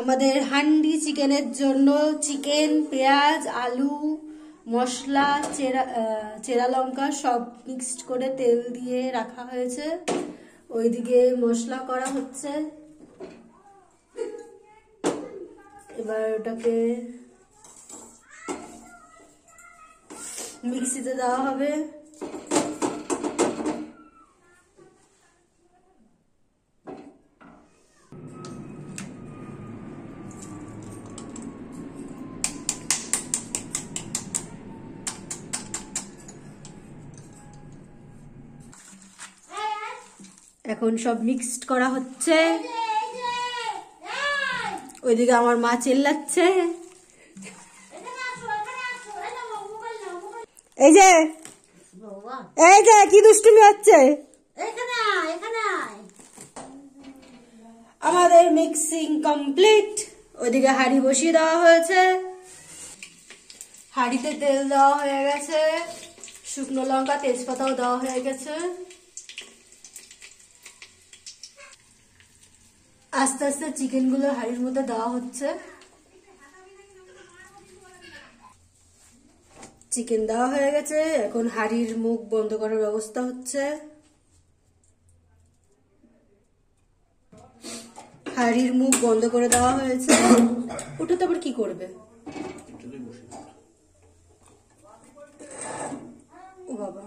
আমাদের হান্ডি চিকেনের জন্য চিকেন, পেঁয়াজ, আলু, মশলা, চেরা লঙ্কা সব মিক্সড করে তেল দিয়ে রাখা হয়েছে। ওইদিকে মশলা করা হচ্ছে। এবার ওটাকে মিক্সিতে দেওয়া হবে। এখন সব মিক্সড করা হচ্ছে। ওইদিকে আমার মা চেল্লাচ্ছে। এই যে কি দুষ্টুমি হচ্ছে। আমাদের মিক্সিং কমপ্লিট। ওইদিকে হাঁড়ি বসিয়ে দেওয়া হয়েছে। হাঁড়িতে তেল দেওয়া হয়ে গেছে, শুকনো লঙ্কা, তেজপাতাও দেওয়া হয়ে গেছে। আস্তে আস্তে চিকেন গুলো হাঁড়ির মধ্যে দেওয়া হচ্ছে। চিকেন দেওয়া হয়ে গেছে, এখন হাঁড়ির মুখ বন্ধ করার ব্যবস্থা হচ্ছে। হাঁড়ির মুখ বন্ধ করে দেওয়া হয়েছে। ওটাতে আবার কি করবে? ও বাবা,